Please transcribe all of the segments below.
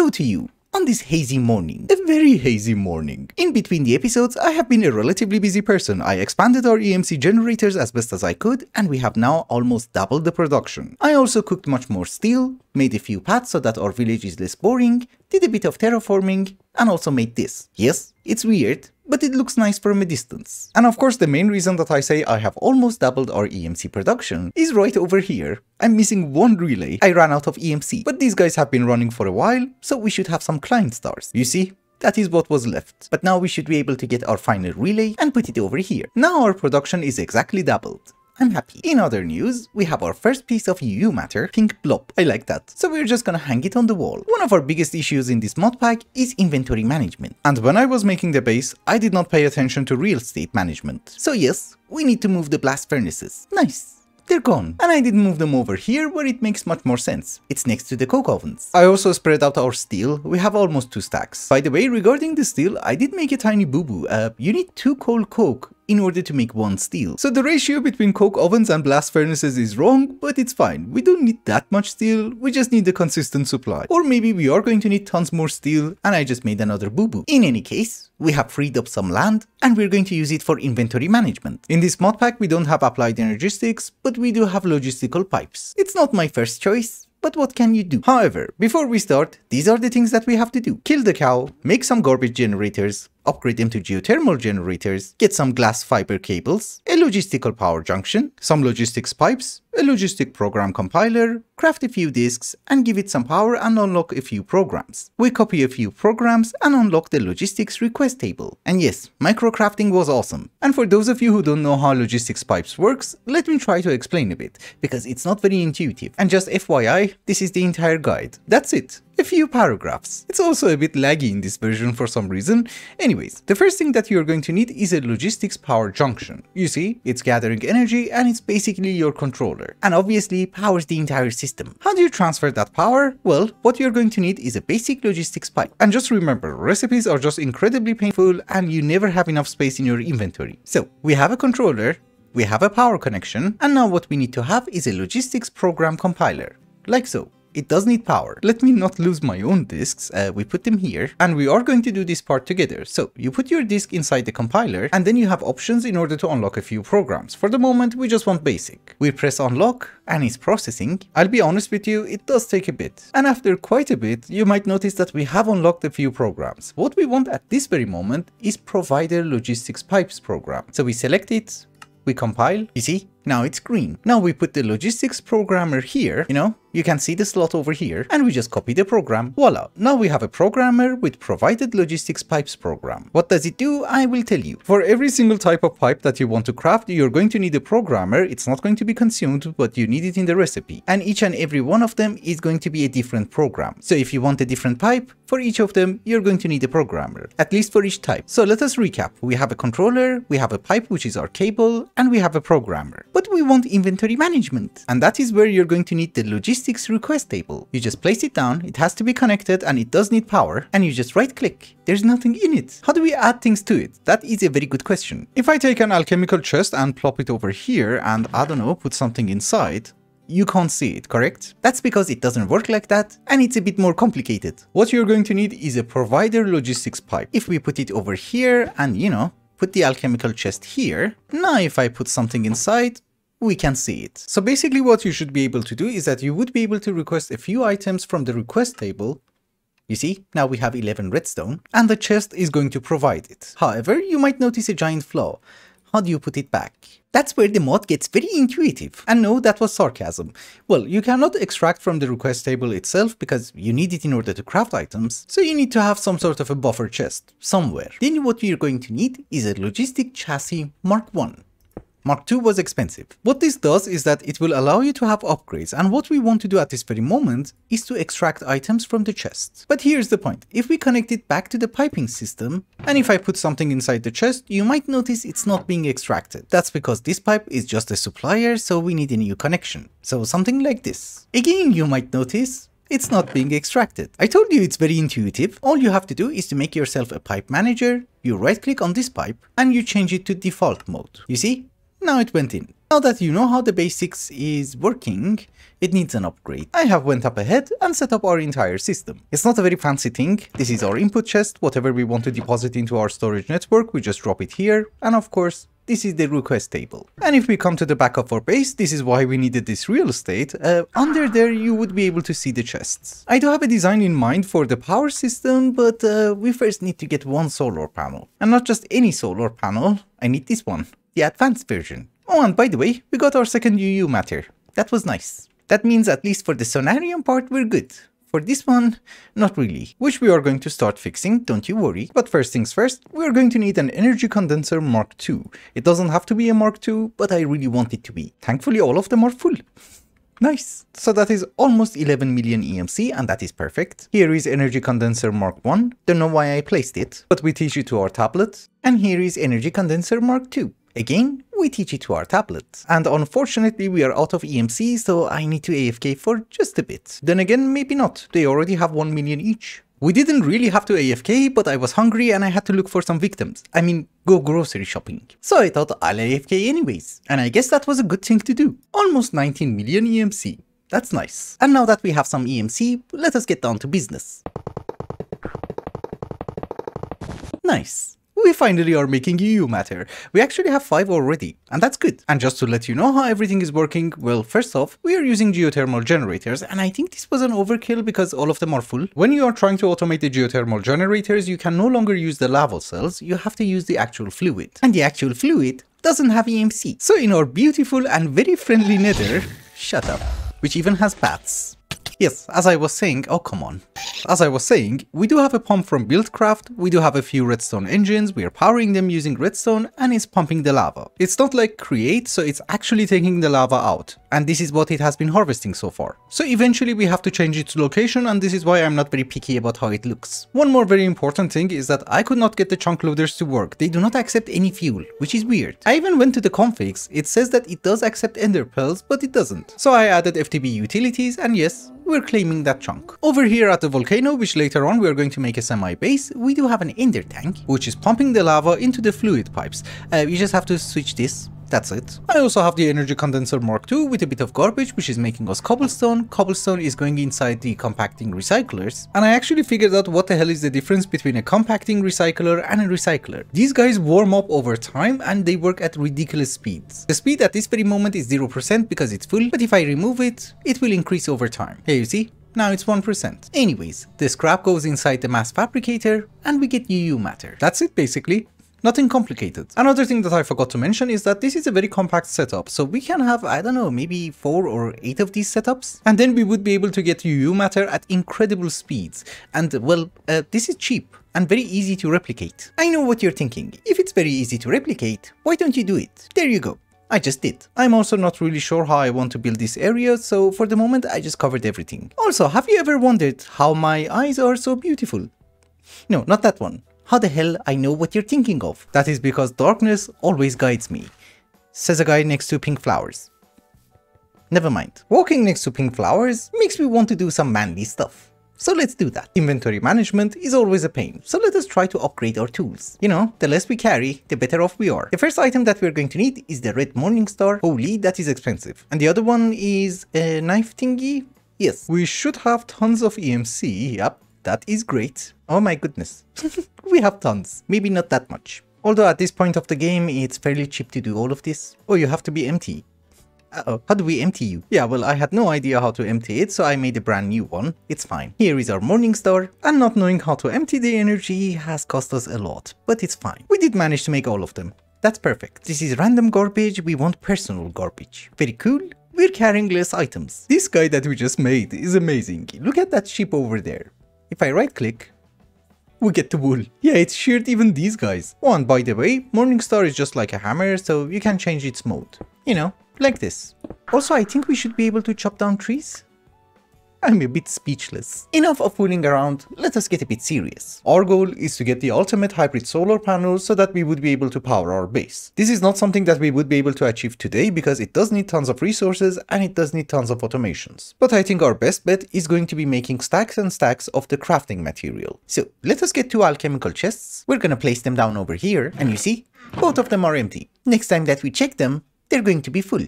Hello to you on this hazy morning, a very hazy morning. In between the episodes, I have been a relatively busy person. I expanded our EMC generators as best as I could, and we have now almost doubled the production. I also cooked much more steel, made a few paths so that our village is less boring, did a bit of terraforming, and also made this. Yes, it's weird, but it looks nice from a distance. And of course, the main reason that I say I have almost doubled our EMC production is right over here. I'm missing one relay. I ran out of EMC, but these guys have been running for a while, so we should have some client stars. You see? That is what was left. But now we should be able to get our final relay and put it over here. Now our production is exactly doubled. I'm happy. In other news, we have our first piece of UU matter, pink blob. I like that. So we're just gonna hang it on the wall. One of our biggest issues in this mod pack is inventory management. And when I was making the base, I did not pay attention to real estate management. So yes, we need to move the blast furnaces. Nice. They're gone. And I didn't move them over here where it makes much more sense. It's next to the coke ovens. I also spread out our steel. We have almost 2 stacks. By the way, regarding the steel, I did make a tiny boo-boo. You need 2 cold coke in order to make 1 steel. So the ratio between coke ovens and blast furnaces is wrong, but it's fine. We don't need that much steel, we just need a consistent supply. Or maybe we are going to need tons more steel and I just made another boo-boo. In any case, we have freed up some land and we're going to use it for inventory management. In this mod pack we don't have applied energistics, but we do have logistical pipes. It's not my first choice, but what can you do? However, before we start, these are the things that we have to do. Kill the cow, make some garbage generators, upgrade them to geothermal generators, get some glass fiber cables, a logistical power junction, some logistics pipes, a logistic program compiler, craft a few disks, and give it some power and unlock a few programs. We copy a few programs and unlock the logistics request table. And yes, microcrafting was awesome. And for those of you who don't know how logistics pipes works, let me try to explain a bit, because it's not very intuitive. And just FYI, this is the entire guide. That's it. A few paragraphs. It's also a bit laggy in this version for some reason. Anyways, the first thing that you're going to need is a logistics power junction. You see, it's gathering energy and it's basically your controller. And obviously powers the entire system. How do you transfer that power? Well, what you're going to need is a basic logistics pipe. And just remember, recipes are just incredibly painful and you never have enough space in your inventory. So, we have a controller, we have a power connection, and now what we need to have is a logistics program compiler. Like so. It does need power. Let me not lose my own disks. We put them here and we are going to do this part together. So you put your disk inside the compiler and then you have options in order to unlock a few programs. For the moment, we just want basic. We press unlock and it's processing. I'll be honest with you, it does take a bit. And after quite a bit, you might notice that we have unlocked a few programs. What we want at this very moment is provider logistics pipes program. So we select it, we compile, you see? Now it's green. Now we put the logistics programmer here, you can see the slot over here, and we just copy the program. Voila! Now we have a programmer with provided logistics pipes program. What does it do? I will tell you. For every single type of pipe that you want to craft, you're going to need a programmer. It's not going to be consumed, but you need it in the recipe. And each and every one of them is going to be a different program. So if you want a different pipe, for each of them, you're going to need a programmer, at least for each type. So let us recap. We have a controller, we have a pipe, which is our cable, and we have a programmer. But we want inventory management. And that is where you're going to need the logistics request table. You just place it down, it has to be connected and it does need power, and you just right click. There's nothing in it. How do we add things to it? That is a very good question. If I take an alchemical chest and plop it over here and I don't know, put something inside, you can't see it, correct? That's because it doesn't work like that and it's a bit more complicated. What you're going to need is a provider logistics pipe. If we put it over here and put the alchemical chest here, now if I put something inside, we can see it. So basically what you should be able to do is that you would be able to request a few items from the request table. You see, now we have 11 redstone and the chest is going to provide it. However, you might notice a giant flaw. How do you put it back? That's where the mod gets very intuitive. And no, that was sarcasm. Well, you cannot extract from the request table itself because you need it in order to craft items. So you need to have some sort of a buffer chest somewhere. Then what you're going to need is a logistic chassis Mark 1. Mark II was expensive. What this does is that it will allow you to have upgrades, and what we want to do at this very moment is to extract items from the chest. But here's the point. If we connect it back to the piping system, and if I put something inside the chest, you might notice it's not being extracted. That's because this pipe is just a supplier, so we need a new connection. So something like this. Again, you might notice it's not being extracted. I told you it's very intuitive. All you have to do is to make yourself a pipe manager, you right click on this pipe, and you change it to default mode. You see? Now it went in. Now that you know how the basics is working, it needs an upgrade. I have went up ahead and set up our entire system. It's not a very fancy thing. This is our input chest. Whatever we want to deposit into our storage network, we just drop it here. And of course, this is the request table. And if we come to the back of our base, this is why we needed this real estate. Under there, you would be able to see the chests. I do have a design in mind for the power system, but we first need to get one solar panel. And not just any solar panel, I need this one, the advanced version. Oh, and by the way, we got our second UU matter. That was nice. That means at least for the sonarium part, we're good. For this one, not really, which we are going to start fixing, don't you worry. But first things first, we are going to need an energy condenser Mark II. It doesn't have to be a Mark II, but I really want it to be. Thankfully, all of them are full. Nice. So that is almost 11 million EMC, and that is perfect. Here is energy condenser Mark I. Don't know why I placed it, but we teach it to our tablet. And here is energy condenser Mark II. Again, we teach it to our tablet. And unfortunately, we are out of EMC, so I need to AFK for just a bit. Then again, maybe not. They already have 1 million each. We didn't really have to AFK, but I was hungry and I had to look for some victims. I mean, go grocery shopping. So I thought I'll AFK anyways. And I guess that was a good thing to do. Almost 19 million EMC. That's nice. And now that we have some EMC, let us get down to business. Nice. We finally are making UU matter. We actually have 5 already, and that's good. And just to let you know how everything is working, well, first off, we are using geothermal generators, and I think this was an overkill because all of them are full. When you are trying to automate the geothermal generators, you can no longer use the lava cells, you have to use the actual fluid. And the actual fluid doesn't have EMC. So in our beautiful and very friendly nether, shut up, which even has bats. Yes, as I was saying, oh come on. As I was saying, we do have a pump from Buildcraft, we do have a few redstone engines, we are powering them using redstone, and it's pumping the lava. It's not like create, so it's actually taking the lava out. And this is what it has been harvesting so far. So eventually we have to change its location, and this is why I'm not very picky about how it looks. One more very important thing is that I could not get the chunk loaders to work. They do not accept any fuel, which is weird. I even went to the configs, it says that it does accept ender pearls, but it doesn't. So I added FTB utilities, and yes, we're claiming that chunk. Over here at the volcano, which later on we're going to make a semi-base, we do have an ender tank, which is pumping the lava into the fluid pipes. You just have to switch this. That's it. I also have the energy condenser Mark II with a bit of garbage, which is making us cobblestone. Cobblestone is going inside the compacting recyclers. And I actually figured out what the hell is the difference between a compacting recycler and a recycler. These guys warm up over time and they work at ridiculous speeds. The speed at this very moment is 0% because it's full, but if I remove it, it will increase over time. Here you see? Now it's 1%. Anyways, the scrap goes inside the mass fabricator and we get UU matter. That's it basically. Nothing complicated. Another thing that I forgot to mention is that this is a very compact setup, so we can have, I don't know, maybe 4 or 8 of these setups, and then we would be able to get UU matter at incredible speeds. And well, this is cheap and very easy to replicate. I know what you're thinking. If it's very easy to replicate, why don't you do it? There you go. I just did. I'm also not really sure how I want to build this area, so for the moment I just covered everything. Also, have you ever wondered how my eyes are so beautiful? No, not that one. How the hell I know what you're thinking of? That is because darkness always guides me, says a guy next to pink flowers. Never mind. Walking next to pink flowers makes me want to do some manly stuff. So let's do that. Inventory management is always a pain, so let us try to upgrade our tools. You know, the less we carry, the better off we are. The first item that we're going to need is the red morning star. Holy, that is expensive. And the other one is a knife thingy. Yes, we should have tons of EMC, yep. That is great. Oh my goodness. We have tons. Maybe not that much. Although at this point of the game, it's fairly cheap to do all of this. Oh, you have to be empty. Uh-oh, how do we empty you? Yeah, well, I had no idea how to empty it, so I made a brand new one. It's fine. Here is our morning star, and not knowing how to empty the energy has cost us a lot, but it's fine. We did manage to make all of them. That's perfect. This is random garbage, we want personal garbage. Very cool. We're carrying less items. This guy that we just made is amazing. Look at that ship over there. If I right click, we get the wool. Yeah, it's sheared even these guys. Oh, and by the way, Morningstar is just like a hammer, so you can change its mode. You know, like this. Also, I think we should be able to chop down trees. I'm a bit speechless. Enough of fooling around, let us get a bit serious. Our goal is to get the ultimate hybrid solar panel so that we would be able to power our base. This is not something that we would be able to achieve today because it does need tons of resources and it does need tons of automations. But I think our best bet is going to be making stacks and stacks of the crafting material. So let us get 2 alchemical chests. We're gonna place them down over here and you see, both of them are empty. Next time that we check them, they're going to be full.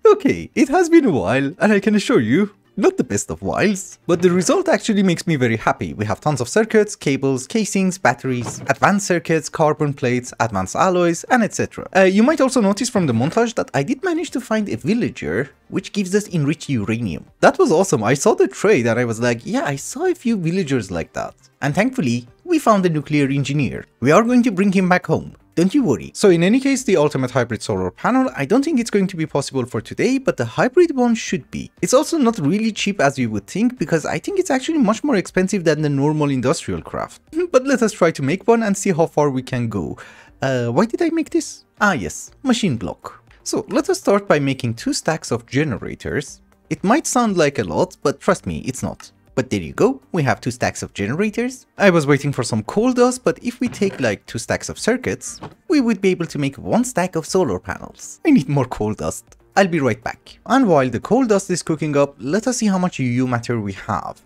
Okay, it has been a while, and I can assure you, not the best of whiles, but the result actually makes me very happy. We have tons of circuits, cables, casings, batteries, advanced circuits, carbon plates, advanced alloys, and etc. You might also notice from the montage that I did manage to find a villager which gives us enriched uranium. That was awesome. I saw the trade and I was like, yeah, I saw a few villagers like that. And thankfully, we found a nuclear engineer. We are going to bring him back home. Don't you worry. So in any case, the ultimate hybrid solar panel, I don't think it's going to be possible for today, but the hybrid one should be. It's also not really cheap as you would think, because I think it's actually much more expensive than the normal industrial craft. But let us try to make one and see how far we can go. Why did I make this? Ah yes, machine block. So let us start by making 2 stacks of generators. It might sound like a lot, but trust me, it's not. But there you go, we have 2 stacks of generators. I was waiting for some coal dust, but if we take like 2 stacks of circuits, we would be able to make 1 stack of solar panels. I need more coal dust. I'll be right back. And while the coal dust is cooking up, let us see how much UU matter we have.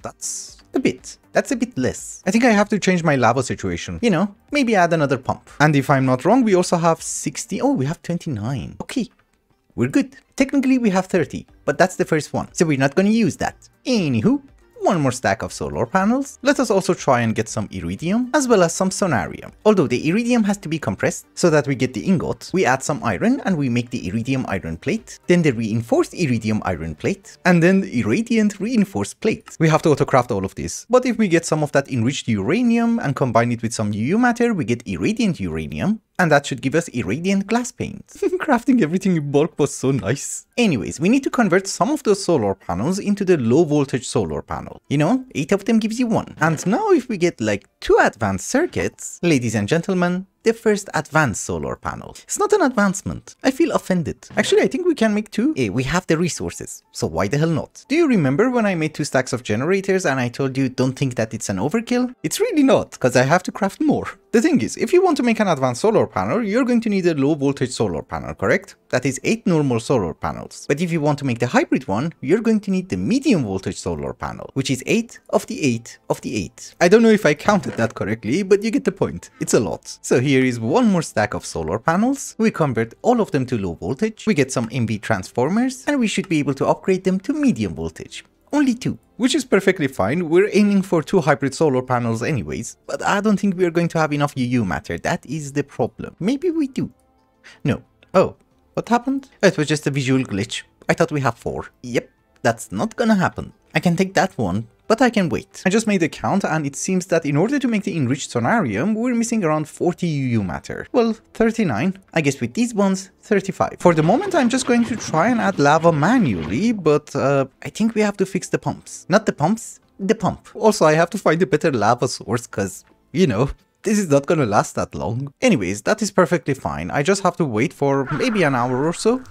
That's a bit less. I think I have to change my lava situation. You know, maybe add another pump. And if I'm not wrong, we also have 60. Oh, we have 29. Okay, we're good. Technically we have 30, but that's the first one, so we're not going to use that. Anywho, 1 more stack of solar panels. Let us also try and get some iridium, as well as some sonarium. Although the iridium has to be compressed, so that we get the ingot, we add some iron and we make the iridium iron plate, then the reinforced iridium iron plate, and then the irradiant reinforced plate. We have to autocraft all of this, but if we get some of that enriched uranium and combine it with some UU matter, we get irradiant uranium, and that should give us irradiant glass paint. Crafting everything in bulk was so nice. Anyways, we need to convert some of those solar panels into the low voltage solar panel. You know, 8 of them gives you 1. And now if we get like 2 advanced circuits, ladies and gentlemen, the first advanced solar panel. It's not an advancement. I feel offended. Actually, I think we can make 2. We have the resources, so why the hell not? Do you remember when I made 2 stacks of generators and I told you don't think that it's an overkill? It's really not, because I have to craft more. The thing is, if you want to make an advanced solar panel, you're going to need a low voltage solar panel, correct? That is 8 normal solar panels. But if you want to make the hybrid one, you're going to need the medium voltage solar panel, which is 8 of the 8 of the 8. I don't know if I counted that correctly, but you get the point. It's a lot. So here is 1 more stack of solar panels. We convert all of them to low voltage. We get some MV transformers, and we should be able to upgrade them to medium voltage. Only 2. Which is perfectly fine. We're aiming for 2 hybrid solar panels anyways, but I don't think we're going to have enough UU matter. That is the problem. Maybe we do. No. Oh, what happened? It was just a visual glitch. I thought we have 4. Yep, that's not gonna happen. I can take that one, but I can wait. I just made a count and it seems that in order to make the enriched sonarium, we're missing around 40 UU matter. Well, 39. I guess with these ones, 35. For the moment, I'm just going to try and add lava manually, but I think we have to fix the pumps. Not the pumps, the pump. Also, I have to find a better lava source because, you know, this is not gonna last that long. Anyways, that is perfectly fine. I just have to wait for maybe an hour or so.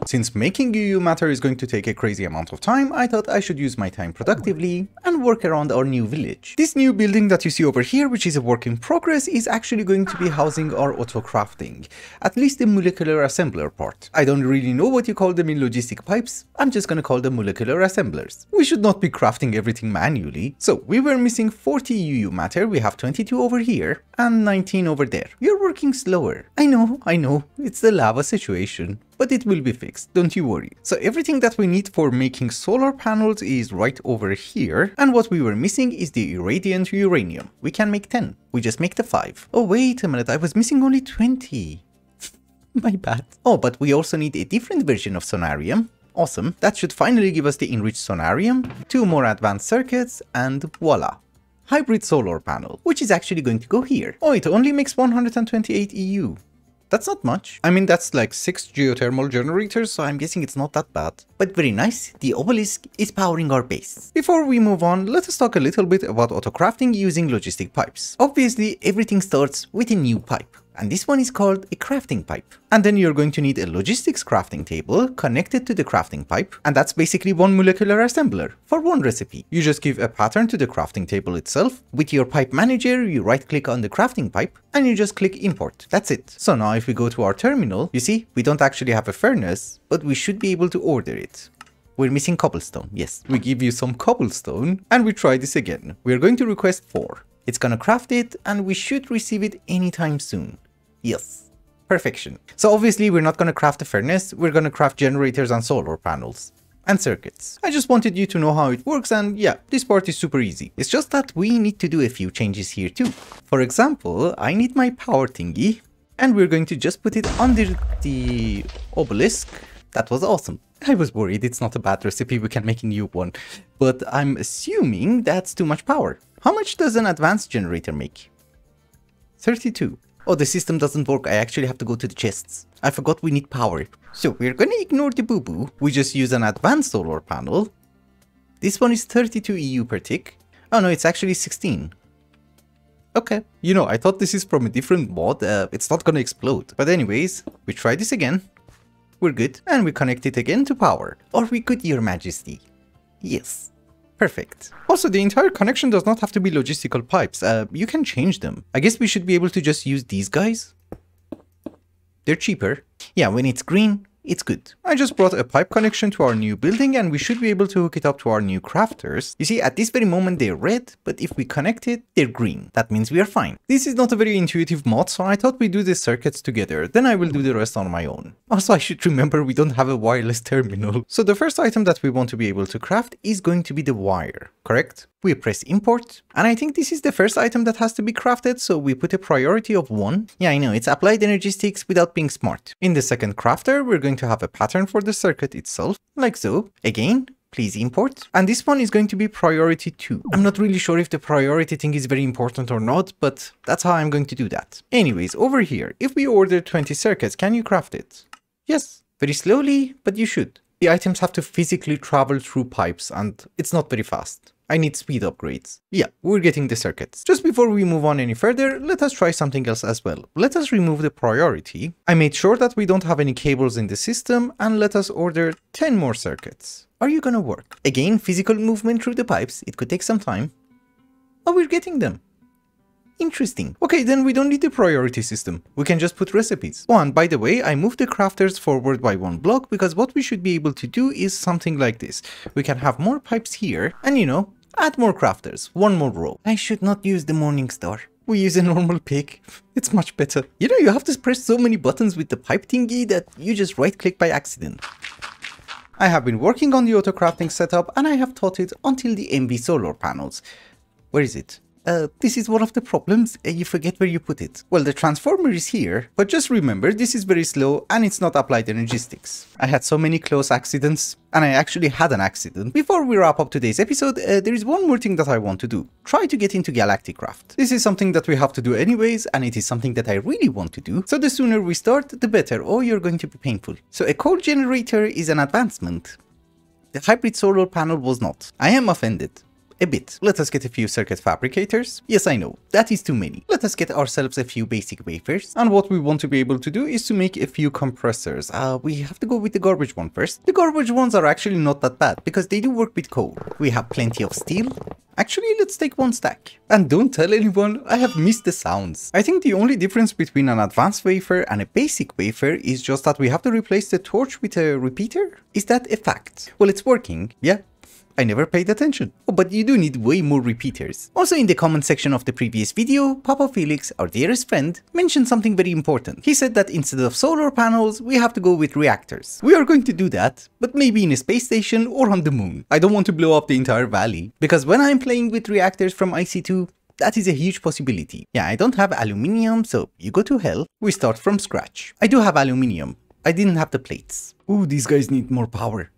Since making UU matter is going to take a crazy amount of time, I thought I should use my time productively and work around our new village. This new building that you see over here, which is a work in progress, is actually going to be housing our auto crafting, at least the molecular assembler part. I don't really know what you call them in logistic pipes, I'm just gonna call them molecular assemblers. We should not be crafting everything manually. So we were missing 40 UU matter, we have 22 over here and 19 over there. You're working slower. I know, it's the lava situation. But it will be fixed, don't you worry. So everything that we need for making solar panels is right over here, and what we were missing is the irradiant uranium. We can make 10, we just make the 5. Oh wait a minute, I was missing only 20. My bad. Oh, but we also need a different version of sonarium. Awesome, that should finally give us the enriched sonarium, 2 more advanced circuits, and voila. Hybrid solar panel, which is actually going to go here. Oh, it only makes 128 EU. That's not much. I mean, that's like 6 geothermal generators, so I'm guessing it's not that bad. But very nice, the obelisk is powering our base. Before we move on, let us talk a little bit about autocrafting using logistic pipes. Obviously, everything starts with a new pipe. And this one is called a crafting pipe. And then you're going to need a logistics crafting table connected to the crafting pipe. And that's basically one molecular assembler for one recipe. You just give a pattern to the crafting table itself. With your pipe manager, you right click on the crafting pipe and you just click import. That's it. So now if we go to our terminal, you see, we don't actually have a furnace, but we should be able to order it. We're missing cobblestone. Yes, we give you some cobblestone and we try this again. We're going to request 4. It's gonna craft it and we should receive it anytime soon. Yes, perfection. So obviously we're not gonna craft a furnace, we're gonna craft generators and solar panels. And circuits. I just wanted you to know how it works, and yeah, this part is super easy. It's just that we need to do a few changes here too. For example, I need my power thingy and we're going to just put it under the obelisk. That was awesome. I was worried it's not a bad recipe, we can make a new one. But I'm assuming that's too much power. How much does an advanced generator make? 32. Oh, the system doesn't work. I actually have to go to the chests. I forgot we need power. So we're gonna ignore the boo-boo. We just use an advanced solar panel. This one is 32 EU per tick. Oh no, it's actually 16. Okay. You know, I thought this is from a different mod. It's not gonna explode. But anyways, we try this again. We're good. And we connect it again to power. Are we good, Your Majesty? Yes. Perfect. Also, the entire connection does not have to be logistical pipes. You can change them. I guess we should be able to just use these guys. They're cheaper. Yeah, when it's green, it's good. I just brought a pipe connection to our new building and we should be able to hook it up to our new crafters. You see, at this very moment they're red, but if we connect it, they're green. That means we are fine. This is not a very intuitive mod, so I thought we'd do the circuits together, then I will do the rest on my own. Also, I should remember we don't have a wireless terminal. So the first item that we want to be able to craft is going to be the wire, correct? We press import, and I think this is the first item that has to be crafted, so we put a priority of 1. Yeah, I know, it's applied energistics without being smart. In the second crafter, we're going to have a pattern for the circuit itself, like so. Again, please import. And this one is going to be priority 2. I'm not really sure if the priority thing is very important or not, but that's how I'm going to do that. Anyways, over here, if we order 20 circuits, can you craft it? Yes, very slowly, but you should. The items have to physically travel through pipes, and it's not very fast. I need speed upgrades. Yeah, we're getting the circuits. Just before we move on any further, let us try something else as well. Let us remove the priority. I made sure that we don't have any cables in the system, and let us order 10 more circuits. Are you gonna work? Again, physical movement through the pipes. It could take some time. Oh, we're getting them. Interesting. Okay, then we don't need the priority system. We can just put recipes. Oh, and by the way, I moved the crafters forward by 1 block because what we should be able to do is something like this. We can have more pipes here and, you know, add more crafters. 1 more row. I should not use the morning star. We use a normal pick. It's much better. You know, you have to press so many buttons with the pipe thingy that you just right click by accident. I have been working on the auto crafting setup and I have taught it until the MV solar panels. Where is it? This is one of the problems, you forget where you put it. Well, the transformer is here, but just remember this is very slow and it's not applied energistics. I had so many close accidents, and I actually had an accident. Before we wrap up today's episode, there is one more thing that I want to do. Try to get into Galactic Craft. This is something that we have to do anyways, and it is something that I really want to do. So the sooner we start, the better, or you're going to be painful. So a coal generator is an advancement. The hybrid solar panel was not. I am offended. A bit. Let us get a few circuit fabricators. Yes, I know, that is too many. Let us get ourselves a few basic wafers. And what we want to be able to do is to make a few compressors. We have to go with the garbage one first. The garbage ones are actually not that bad because they do work with coal. We have plenty of steel. Actually, let's take 1 stack. And don't tell anyone, I have missed the sounds. I think the only difference between an advanced wafer and a basic wafer is just that we have to replace the torch with a repeater. Is that a fact? Well, it's working, yeah. I never paid attention. Oh, but you do need way more repeaters. Also, in the comment section of the previous video, Papa Felix, our dearest friend, mentioned something very important. He said that instead of solar panels, we have to go with reactors. We are going to do that, but maybe in a space station or on the moon. I don't want to blow up the entire valley, because when I'm playing with reactors from IC2, that is a huge possibility. Yeah, I don't have aluminium, so you go to hell. We start from scratch. I do have aluminium. I didn't have the plates. Ooh, these guys need more power.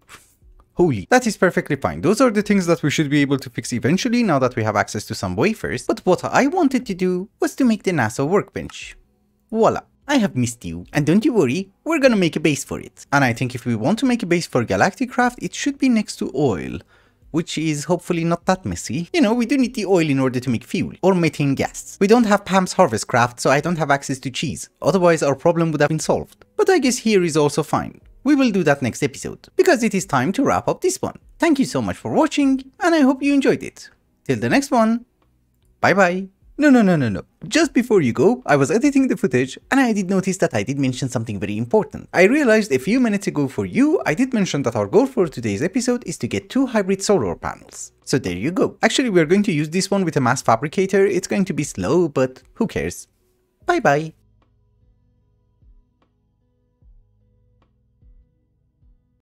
Holy, that is perfectly fine. Those are the things that we should be able to fix eventually now that we have access to some wafers. But what I wanted to do was to make the NASA workbench. Voila, I have missed you. And don't you worry, we're gonna make a base for it. And I think if we want to make a base for Galactic Craft, it should be next to oil. which is hopefully not that messy. You know, we do need the oil in order to make fuel, or methane gas. We don't have Pam's harvest craft, so I don't have access to cheese. Otherwise our problem would have been solved. But I guess here is also fine. We will do that next episode, because it is time to wrap up this one. Thank you so much for watching, and I hope you enjoyed it. Till the next one, bye bye. No. Just before you go, I was editing the footage and I did notice that I did mention something very important. I realized a few minutes ago for you, I did mention that our goal for today's episode is to get 2 hybrid solar panels. So there you go. Actually, we are going to use this one with a mass fabricator. It's going to be slow, but who cares? Bye bye.